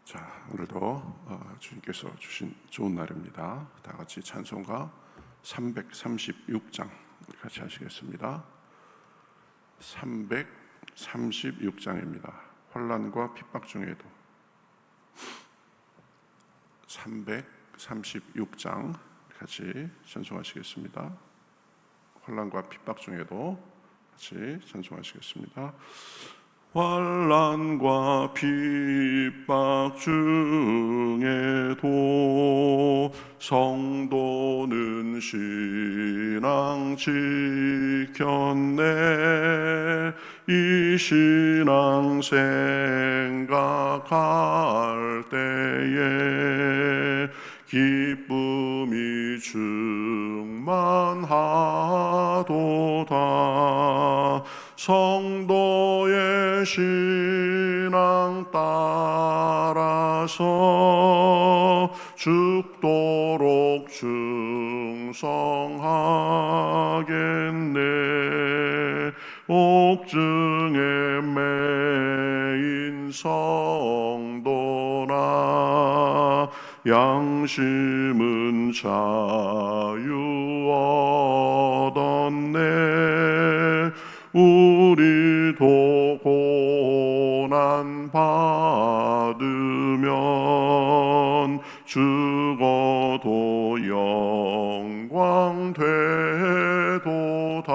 자, 오늘도 주님께서 주신 좋은 날입니다. 다 같이 찬송가 336장 같이 하시겠습니다. 336장입니다. 환난과 핍박 중에도 336장 같이 찬송하시겠습니다. 환난과 핍박 중에도 같이 찬송하시겠습니다. 환난과 핍박 중에도 성도는 신앙 지켰네. 이 신앙 생각할 때에 기쁨이 충만하도다. 성도의 신앙 따라서 죽도록 충성하겠네. 옥중에 매인 성도나 양심은 자유 얻었네. 우리도 고난 받으면 죽어도 영광 되도다.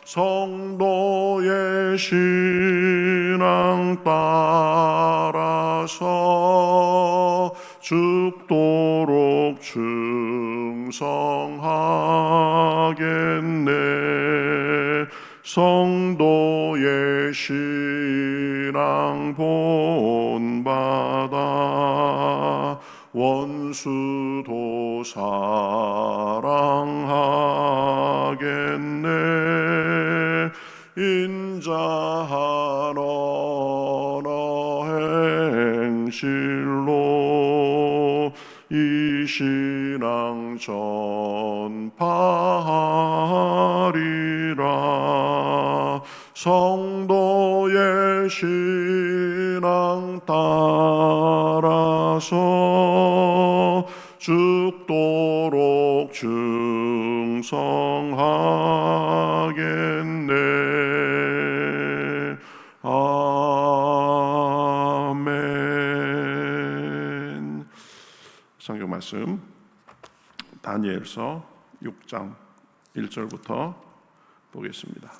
성도의 신앙 따라서 죽도록 충성하겠네. 성도의 신앙 본받아 원수도 사랑하겠네. 인자한 언어 행실로 이 신앙 전파하리라. 성도의 신앙 따라서 죽도록 충성하겠네. 아멘. 성경 말씀 다니엘서 6장 1절부터 보겠습니다.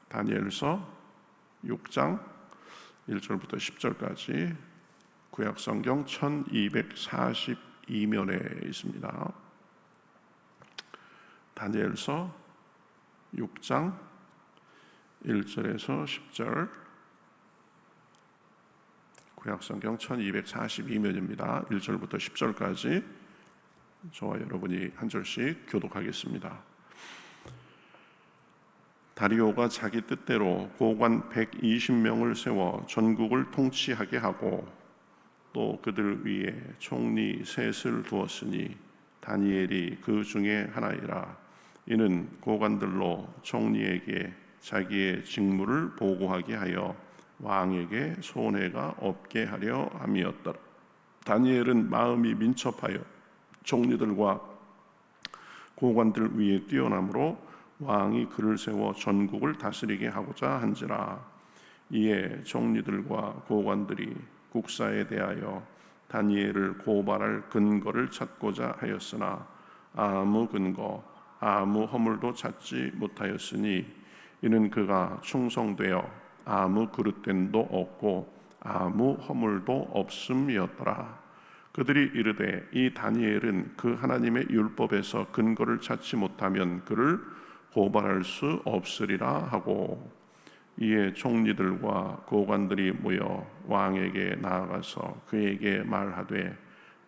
다니엘서 6장 1절부터 10절까지 구약 성경 1242면에 있습니다. 다니엘서 6장 1절에서 10절, 구약 성경 1242면입니다. 1절부터 10절까지 저와 여러분이 한 절씩 교독하겠습니다. 다리오가 자기 뜻대로 고관 120명을 세워 전국을 통치하게 하고 또 그들 위에 총리 셋을 두었으니 다니엘이 그 중에 하나이라. 이는 고관들로 총리에게 자기의 직무를 보고하게 하여 왕에게 손해가 없게 하려 함이었더라. 다니엘은 마음이 민첩하여 총리들과 고관들 위에 뛰어남으로 왕이 그를 세워 전국을 다스리게 하고자 한지라. 이에 총리들과 고관들이 국사에 대하여 다니엘을 고발할 근거를 찾고자 하였으나 아무 근거, 아무 허물도 찾지 못하였으니 이는 그가 충성되어 아무 그릇됨도 없고 아무 허물도 없음이었더라. 그들이 이르되 이 다니엘은 그 하나님의 율법에서 근거를 찾지 못하면 그를 고발할 수 없으리라 하고, 이에 총리들과 고관들이 모여 왕에게 나아가서 그에게 말하되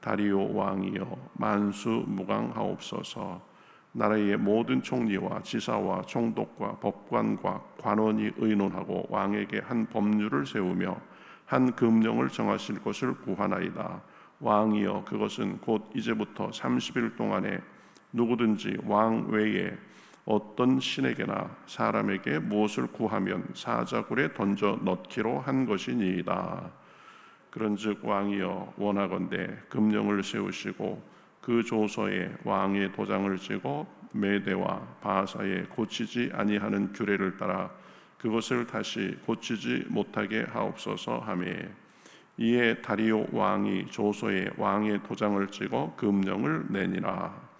다리오 왕이여 만수무강하옵소서. 나라의 모든 총리와 지사와 총독과 법관과 관원이 의논하고 왕에게 한 법률을 세우며 한 금령을 정하실 것을 구하나이다. 왕이여 그것은 곧 이제부터 30일 동안에 누구든지 왕 외에 어떤 신에게나 사람에게 무엇을 구하면 사자굴에 던져 넣기로 한 것이니이다. 그런즉 왕이여 원하건대 금령을 세우시고 그 조서에 왕의 도장을 찍어 메대와 바사에 고치지 아니하는 규례를 따라 그것을 다시 고치지 못하게 하옵소서 하매 이에 다리오 왕이 조서에 왕의 도장을 찍어 금령을 내니라.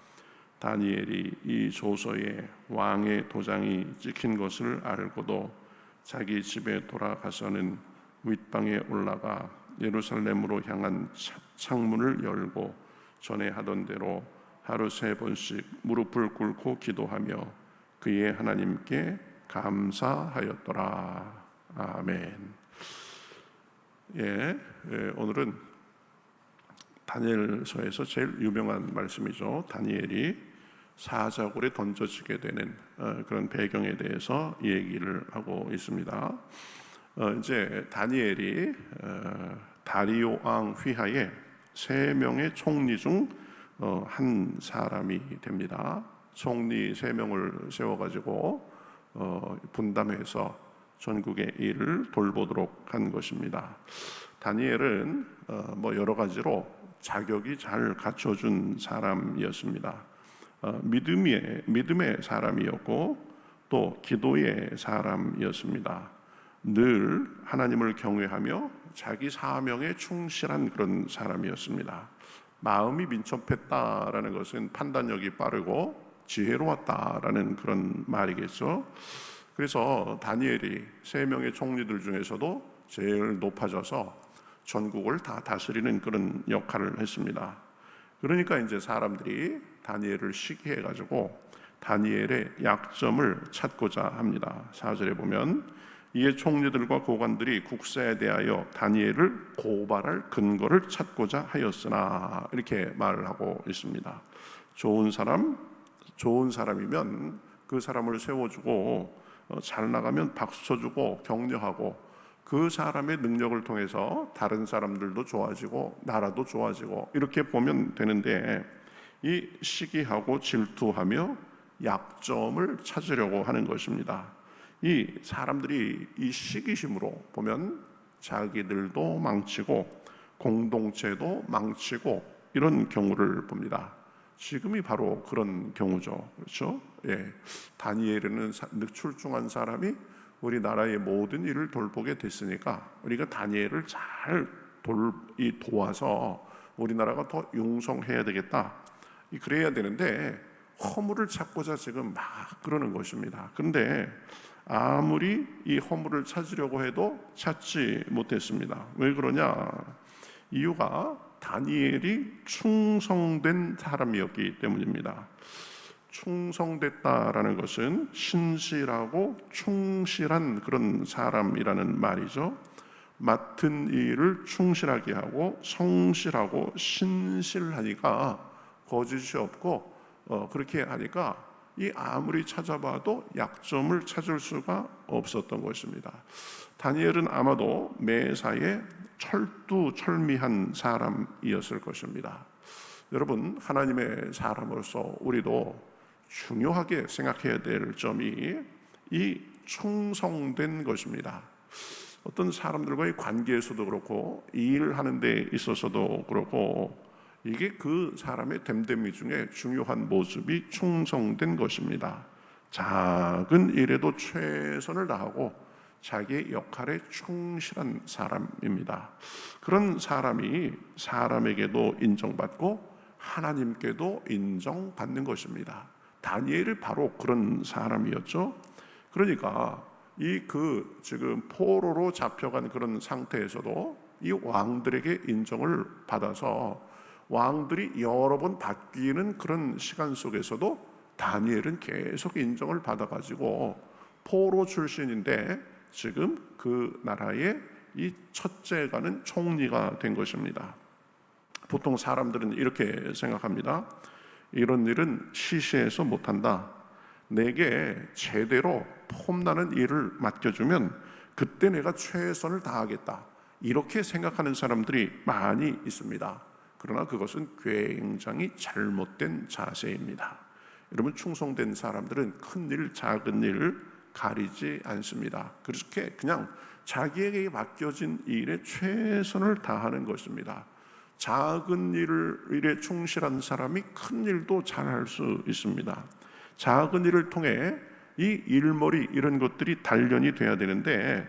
다니엘이 이 조서에 왕의 도장이 찍힌 것을 알고도 자기 집에 돌아가서는 윗방에 올라가 예루살렘으로 향한 창문을 열고 전에 하던 대로 하루 3번씩 무릎을 꿇고 기도하며 그의 하나님께 감사하였더라. 아멘. 오늘은 다니엘서에서 제일 유명한 말씀이죠. 다니엘이 사자굴에 던져지게 되는 그런 배경에 대해서 얘기를 하고 있습니다. 이제 다니엘이 다리오 왕 휘하에 3명의 총리 중 한 사람이 됩니다. 총리 3명을 세워가지고 분담해서 전국의 일을 돌보도록 한 것입니다. 다니엘은 여러 가지로 자격이 잘 갖춰준 사람이었습니다. 믿음의 사람이었고 또 기도의 사람이었습니다. 늘 하나님을 경외하며 자기 사명에 충실한 그런 사람이었습니다. 마음이 민첩했다라는 것은 판단력이 빠르고 지혜로웠다라는 그런 말이겠죠. 그래서 다니엘이 3명의 총리들 중에서도 제일 높아져서 전국을 다 다스리는 그런 역할을 했습니다. 그러니까 이제 사람들이 다니엘을 시기해가지고 다니엘의 약점을 찾고자 합니다. 4절에 보면 이에 총리들과 고관들이 국사에 대하여 다니엘을 고발할 근거를 찾고자 하였으나 이렇게 말을 하고 있습니다. 좋은 사람이면 그 사람을 세워주고 잘 나가면 박수 쳐주고 격려하고 그 사람의 능력을 통해서 다른 사람들도 좋아지고 나라도 좋아지고 이렇게 보면 되는데 이 시기하고 질투하며 약점을 찾으려고 하는 것입니다. 이 사람들이 이 시기심으로 보면 자기들도 망치고 공동체도 망치고 이런 경우를 봅니다. 지금이 바로 그런 경우죠. 그렇죠? 다니엘은 출중한 사람이 우리나라의 모든 일을 돌보게 됐으니까 우리가 다니엘을 잘 도와서 우리나라가 더 융성해야 되겠다. 그래야 되는데 허물을 찾고자 지금 막 그러는 것입니다. 그런데 아무리 이 허물을 찾으려고 해도 찾지 못했습니다. 왜 그러냐? 이유가 다니엘이 충성된 사람이었기 때문입니다. 충성됐다라는 것은 신실하고 충실한 그런 사람이라는 말이죠. 맡은 일을 충실하게 하고 성실하고 신실하니까 거짓이 없고 그렇게 하니까 이 아무리 찾아봐도 약점을 찾을 수가 없었던 것입니다. 다니엘은 아마도 매사에 철두철미한 사람이었을 것입니다. 여러분, 하나님의 사람으로서 우리도 중요하게 생각해야 될 점이 이 충성된 것입니다. 어떤 사람들과의 관계에서도 그렇고 일하는 데 있어서도 그렇고 이게 그 사람의 됨됨이 중에 중요한 모습이 충성된 것입니다. 작은 일에도 최선을 다하고 자기의 역할에 충실한 사람입니다. 그런 사람이 사람에게도 인정받고 하나님께도 인정받는 것입니다. 다니엘이 바로 그런 사람이었죠. 그러니까 지금 포로로 잡혀간 그런 상태에서도 이 왕들에게 인정을 받아서 왕들이 여러 번 바뀌는 그런 시간 속에서도 다니엘은 계속 인정을 받아가지고 포로 출신인데 지금 그 나라의 이 첫째가는 총리가 된 것입니다. 보통 사람들은 이렇게 생각합니다. 이런 일은 시시해서 못한다. 내게 제대로 폼나는 일을 맡겨주면 그때 내가 최선을 다하겠다. 이렇게 생각하는 사람들이 많이 있습니다. 그러나 그것은 굉장히 잘못된 자세입니다. 여러분, 충성된 사람들은 큰 일, 작은 일을 가리지 않습니다. 그렇게 그냥 자기에게 맡겨진 일에 최선을 다하는 것입니다. 작은 일에 충실한 사람이 큰 일도 잘할 수 있습니다. 작은 일을 통해 이 일머리 이런 것들이 단련이 돼야 되는데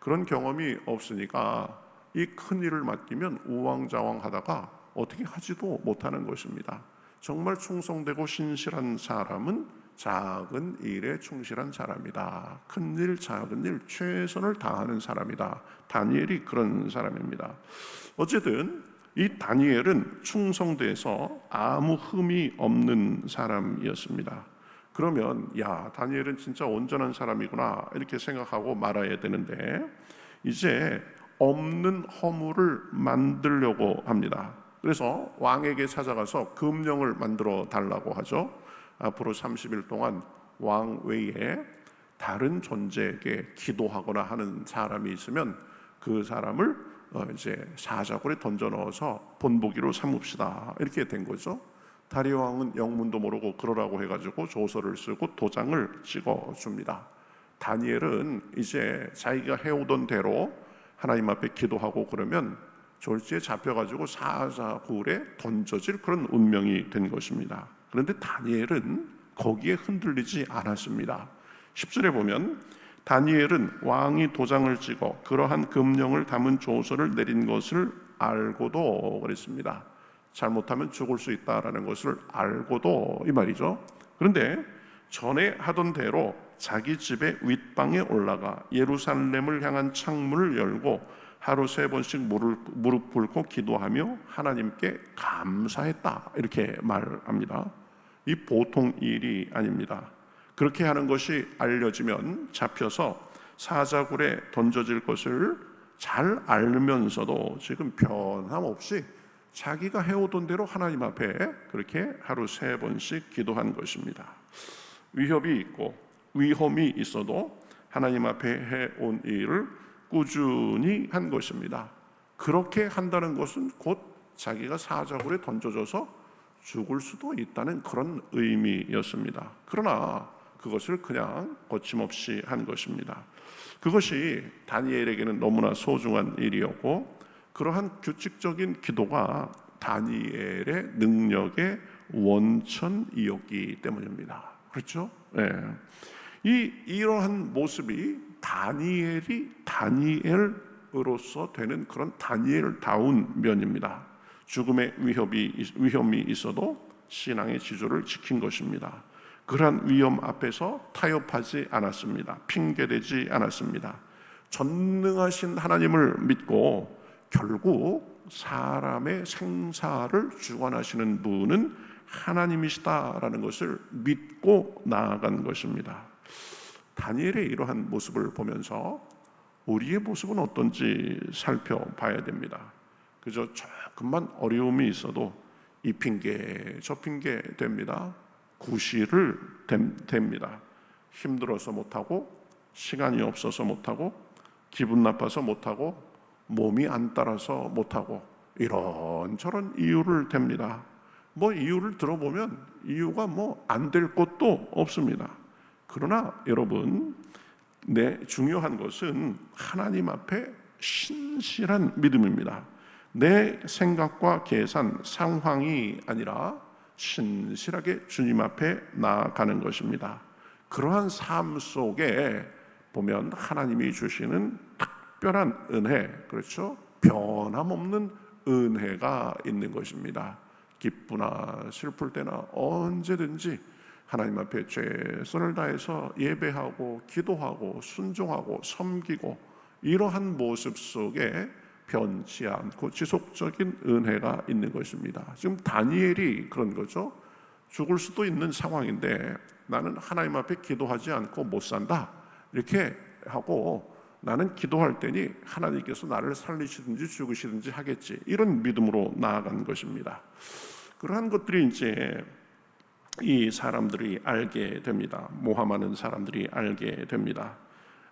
그런 경험이 없으니까 이 큰 일을 맡기면 우왕좌왕하다가 어떻게 하지도 못하는 것입니다. 정말 충성되고 신실한 사람은 작은 일에 충실한 사람이다. 큰 일, 작은 일 최선을 다하는 사람이다. 다니엘이 그런 사람입니다. 어쨌든 이 다니엘은 충성돼서 아무 흠이 없는 사람이었습니다. 그러면 다니엘은 진짜 온전한 사람이구나 이렇게 생각하고 말아야 되는데 이제 없는 허물을 만들려고 합니다. 그래서 왕에게 찾아가서 금령을 만들어 달라고 하죠. 앞으로 30일 동안 왕 외에 다른 존재에게 기도하거나 하는 사람이 있으면 그 사람을 이제 사자굴에 던져 넣어서 본보기로 삼읍시다 이렇게 된 거죠. 다리오 왕은 영문도 모르고 그러라고 해가지고 조서를 쓰고 도장을 찍어 줍니다. 다니엘은 이제 자기가 해오던 대로 하나님 앞에 기도하고 그러면 졸지에 잡혀가지고 사자굴에 던져질 그런 운명이 된 것입니다. 그런데 다니엘은 거기에 흔들리지 않았습니다. 10절에 보면 다니엘은 왕이 도장을 찍어 그러한 금령을 담은 조서를 내린 것을 알고도 그랬습니다. 잘못하면 죽을 수 있다라는 것을 알고도 이 말이죠. 그런데 전에 하던 대로 자기 집의 윗방에 올라가 예루살렘을 향한 창문을 열고 하루 3번씩 무릎 꿇고 기도하며 하나님께 감사했다 이렇게 말합니다. 이 보통 일이 아닙니다. 그렇게 하는 것이 알려지면 잡혀서 사자굴에 던져질 것을 잘 알면서도 지금 변함없이 자기가 해오던 대로 하나님 앞에 그렇게 하루 3번씩 기도한 것입니다. 위협이 있고 위험이 있어도 하나님 앞에 해온 일을 꾸준히 한 것입니다. 그렇게 한다는 것은 곧 자기가 사자굴에 던져져서 죽을 수도 있다는 그런 의미였습니다. 그러나 그것을 그냥 거침없이 한 것입니다. 그것이 다니엘에게는 너무나 소중한 일이었고 그러한 규칙적인 기도가 다니엘의 능력의 원천이었기 때문입니다. 그렇죠? 네. 이러한 모습이 다니엘이 다니엘으로서 되는 그런 다니엘다운 면입니다. 죽음의 위험이 있어도 신앙의 지조를 지킨 것입니다. 그러한 위험 앞에서 타협하지 않았습니다. 핑계대지 않았습니다. 전능하신 하나님을 믿고 결국 사람의 생사를 주관하시는 분은 하나님이시다라는 것을 믿고 나아간 것입니다. 다니엘의 이러한 모습을 보면서 우리의 모습은 어떤지 살펴봐야 됩니다. 그저 조금만 어려움이 있어도 이 핑계 저 핑계 됩니다. 구실을 댑니다. 힘들어서 못하고 시간이 없어서 못하고 기분 나빠서 못하고 몸이 안 따라서 못하고 이런저런 이유를 댑니다. 이유를 들어보면 이유가 안 될 것도 없습니다. 그러나 여러분, 중요한 것은 하나님 앞에 신실한 믿음입니다. 내 생각과 계산, 상황이 아니라 신실하게 주님 앞에 나아가는 것입니다. 그러한 삶 속에 보면 하나님이 주시는 특별한 은혜, 그렇죠? 변함없는 은혜가 있는 것입니다. 기쁘나 슬플 때나 언제든지 하나님 앞에 최선을 다해서 예배하고 기도하고 순종하고 섬기고 이러한 모습 속에 변치 않고 지속적인 은혜가 있는 것입니다. 지금 다니엘이 그런 거죠. 죽을 수도 있는 상황인데 나는 하나님 앞에 기도하지 않고 못 산다 이렇게 하고 나는 기도할 때니 하나님께서 나를 살리시든지 죽으시든지 하겠지 이런 믿음으로 나아간 것입니다. 그러한 것들이 이제 이 사람들이 알게 됩니다. 모함하는 사람들이 알게 됩니다.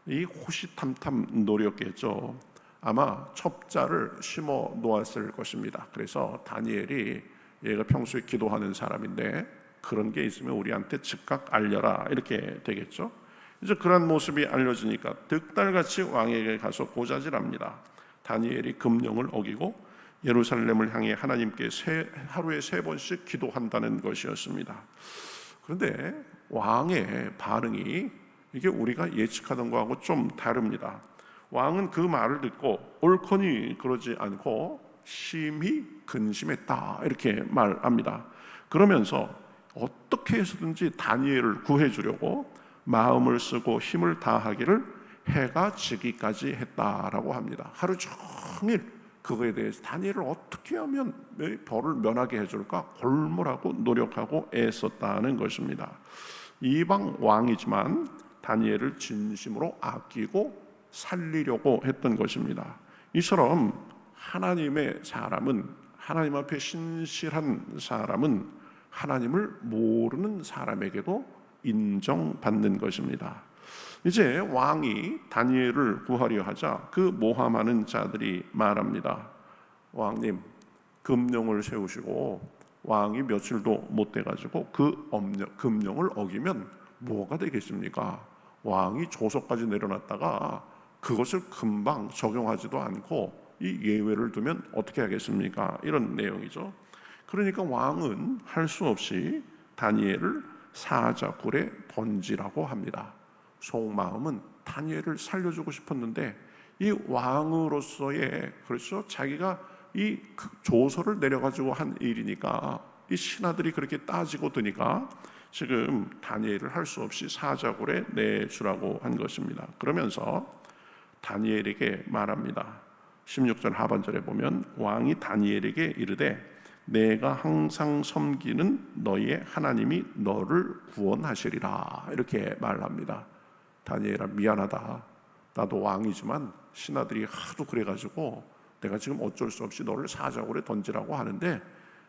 이 호시탐탐 노렸겠죠. 아마 첩자를 심어 놓았을 것입니다. 그래서 다니엘이 얘가 평소에 기도하는 사람인데 그런 게 있으면 우리한테 즉각 알려라 이렇게 되겠죠. 이제 그런 모습이 알려지니까 득달같이 왕에게 가서 고자질합니다. 다니엘이 금령을 어기고 예루살렘을 향해 하나님께 하루에 3번씩 기도한다는 것이었습니다. 그런데 왕의 반응이 이게 우리가 예측하던 거하고 좀 다릅니다. 왕은 그 말을 듣고 옳거니 그러지 않고 심히 근심했다 이렇게 말합니다. 그러면서 어떻게 해서든지 다니엘을 구해주려고 마음을 쓰고 힘을 다하기를 해가 지기까지 했다라고 합니다. 하루 종일 그거에 대해서 다니엘을 어떻게 하면 벌을 면하게 해줄까 골몰하고 노력하고 애썼다는 것입니다. 이방 왕이지만 다니엘을 진심으로 아끼고 살리려고 했던 것입니다. 이처럼 하나님의 사람은, 하나님 앞에 신실한 사람은 하나님을 모르는 사람에게도 인정받는 것입니다. 이제 왕이 다니엘을 구하려 하자 그 모함하는 자들이 말합니다. 왕님, 금령을 세우시고 왕이 며칠도 못 돼가지고 그 금령을 어기면 뭐가 되겠습니까? 왕이 조서까지 내려놨다가 그것을 금방 적용하지도 않고 이 예외를 두면 어떻게 하겠습니까? 이런 내용이죠. 그러니까 왕은 할 수 없이 다니엘을 사자굴에 던지라고 합니다. 속마음은 다니엘을 살려주고 싶었는데 이 왕으로서의, 그렇죠, 자기가 이 조서를 내려가지고 한 일이니까 이 신하들이 그렇게 따지고 드니까 지금 다니엘을 할 수 없이 사자굴에 내주라고 한 것입니다. 그러면서 다니엘에게 말합니다. 16절 하반절에 보면 왕이 다니엘에게 이르되 내가 항상 섬기는 너희의 하나님이 너를 구원하시리라 이렇게 말합니다. 다니엘아, 미안하다. 나도 왕이지만 신하들이 하도 그래가지고 내가 지금 어쩔 수 없이 너를 사자굴에 던지라고 하는데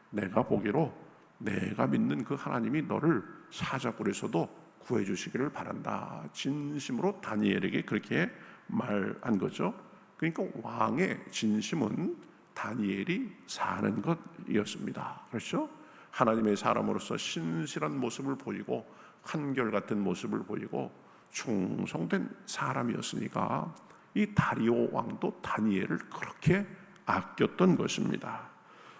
내가 보기로 내가 믿는 그 하나님이 너를 사자굴에서도 구해주시기를 바란다. 진심으로 다니엘에게 그렇게 말한 거죠. 그러니까 왕의 진심은 다니엘이 사는 것이었습니다. 그렇죠? 하나님의 사람으로서 신실한 모습을 보이고 한결같은 모습을 보이고 충성된 사람이었으니까 이 다리오 왕도 다니엘을 그렇게 아꼈던 것입니다.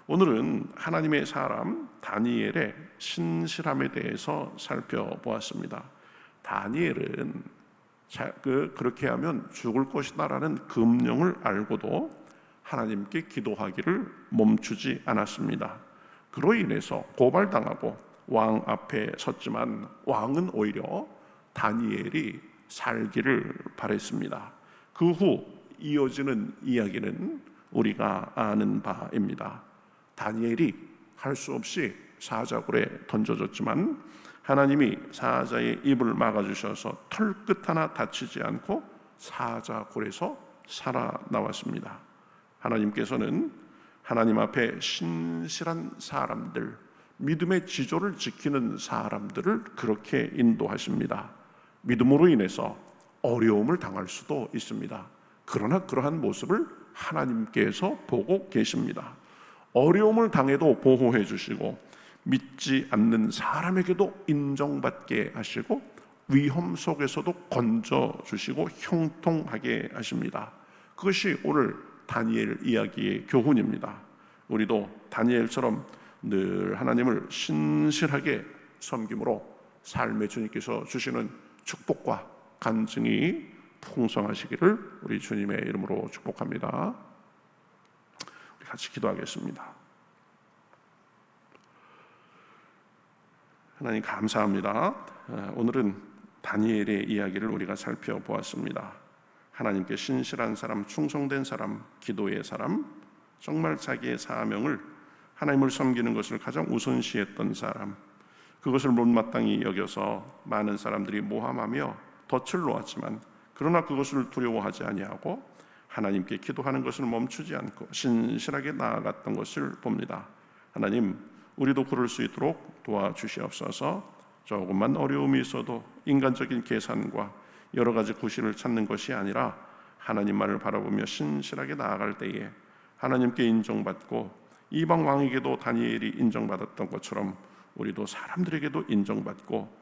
오늘은 하나님의 사람 다니엘의 신실함에 대해서 살펴보았습니다. 다니엘은 그렇게 하면 죽을 것이다라는 금령을 알고도 하나님께 기도하기를 멈추지 않았습니다. 그로 인해서 고발당하고 왕 앞에 섰지만 왕은 오히려 다니엘이 살기를 바랬습니다. 그 후 이어지는 이야기는 우리가 아는 바입니다. 다니엘이 할 수 없이 사자굴에 던져졌지만 하나님이 사자의 입을 막아주셔서 털끝 하나 다치지 않고 사자굴에서 살아나왔습니다. 하나님께서는 하나님 앞에 신실한 사람들, 믿음의 지조를 지키는 사람들을 그렇게 인도하십니다. 믿음으로 인해서 어려움을 당할 수도 있습니다. 그러나 그러한 모습을 하나님께서 보고 계십니다. 어려움을 당해도 보호해 주시고 믿지 않는 사람에게도 인정받게 하시고 위험 속에서도 건져 주시고 형통하게 하십니다. 그것이 오늘 다니엘 이야기의 교훈입니다. 우리도 다니엘처럼 늘 하나님을 신실하게 섬김으로 삶의 주님께서 주시는 축복과 간증이 풍성하시기를 우리 주님의 이름으로 축복합니다. 우리 같이 기도하겠습니다. 하나님 감사합니다. 오늘은 다니엘의 이야기를 우리가 살펴보았습니다. 하나님께 신실한 사람, 충성된 사람, 기도의 사람, 정말 자기의 사명을 하나님을 섬기는 것을 가장 우선시했던 사람, 그것을 못마땅히 여겨서 많은 사람들이 모함하며 덫을 놓았지만 그러나 그것을 두려워하지 아니하고 하나님께 기도하는 것을 멈추지 않고 신실하게 나아갔던 것을 봅니다. 하나님, 우리도 그럴 수 있도록 도와주시옵소서. 조금만 어려움이 있어도 인간적인 계산과 여러 가지 구실을 찾는 것이 아니라 하나님만을 바라보며 신실하게 나아갈 때에 하나님께 인정받고 이방 왕에게도 다니엘이 인정받았던 것처럼 우리도 사람들에게도 인정받고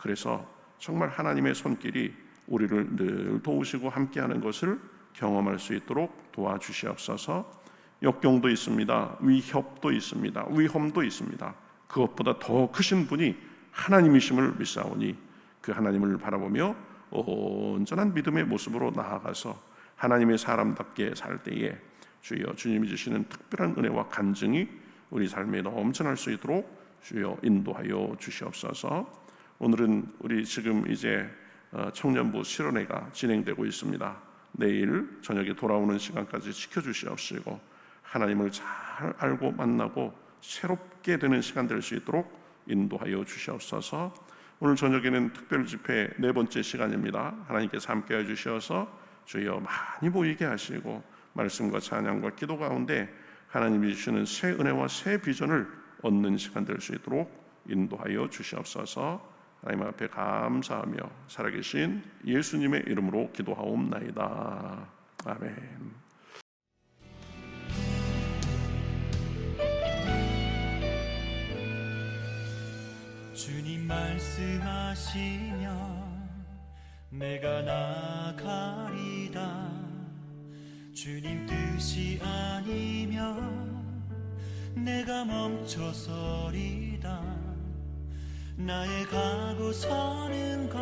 그래서 정말 하나님의 손길이 우리를 늘 도우시고 함께하는 것을 경험할 수 있도록 도와주시옵소서. 역경도 있습니다. 위협도 있습니다. 위험도 있습니다. 그것보다 더 크신 분이 하나님이심을 믿사오니 그 하나님을 바라보며 온전한 믿음의 모습으로 나아가서 하나님의 사람답게 살 때에 주여 주님이 주시는 특별한 은혜와 간증이 우리 삶에 넘쳐날 수 있도록 주여 인도하여 주시옵소서. 오늘은 우리 지금 이제 청년부 실현회가 진행되고 있습니다. 내일 저녁에 돌아오는 시간까지 지켜주시옵시고 하나님을 잘 알고 만나고 새롭게 되는 시간 될 수 있도록 인도하여 주시옵소서. 오늘 저녁에는 특별 집회 네 번째 시간입니다. 하나님께서 함께해 주셔서 주여 많이 모이게 하시고 말씀과 찬양과 기도 가운데 하나님이 주시는 새 은혜와 새 비전을 얻는 시간 될 수 있도록 인도하여 주시옵소서. 하나님 앞에 감사하며 살아계신 예수님의 이름으로 기도하옵나이다. 아멘. 주님 말씀하시면 내가 나가리다. 주님 뜻이 아니면 내가 멈춰서리다. 나의 가고 서는 것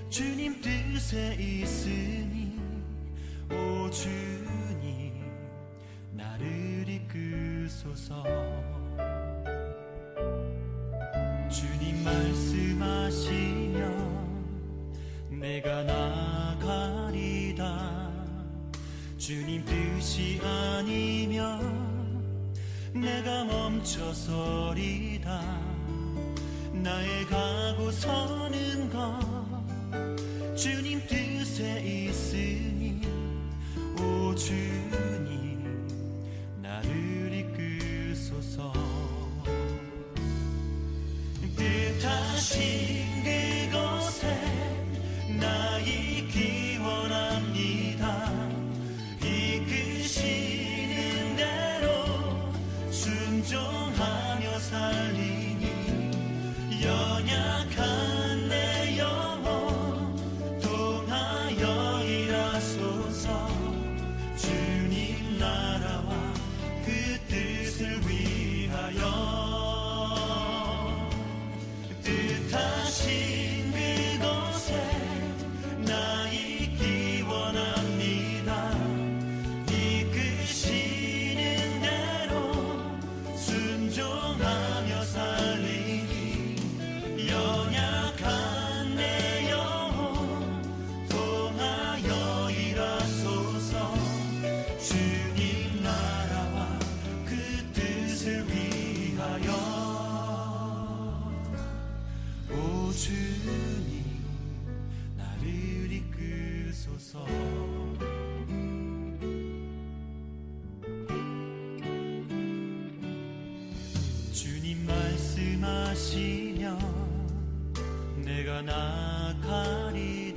주님 뜻에 있으니 오 주님 나를 이끄소서. 주님 말씀하시면 내가 나가리다. 주님 뜻이 아니면 내가 멈춰서리다. 나의 가고 서는 것 주님 뜻에 있으니 오 주님 나를 이끄소서. 뜻하신 그곳에 나 있기 원합니다. 이끄시는 대로 순종하며 살리니 연약한 내 영혼 통하여 일하소서. 주님 나라와 그 뜻을 위하여 뜻하신 그곳에 나 있기 원합니다. 이끄시는 대로 순종하며 살리니 연약한 내 영혼 통하여 일하소서. 주님 나라와 그 뜻을 위하여 오 주님 나를 이끄소서. 주님 말씀하시면 내가 나가리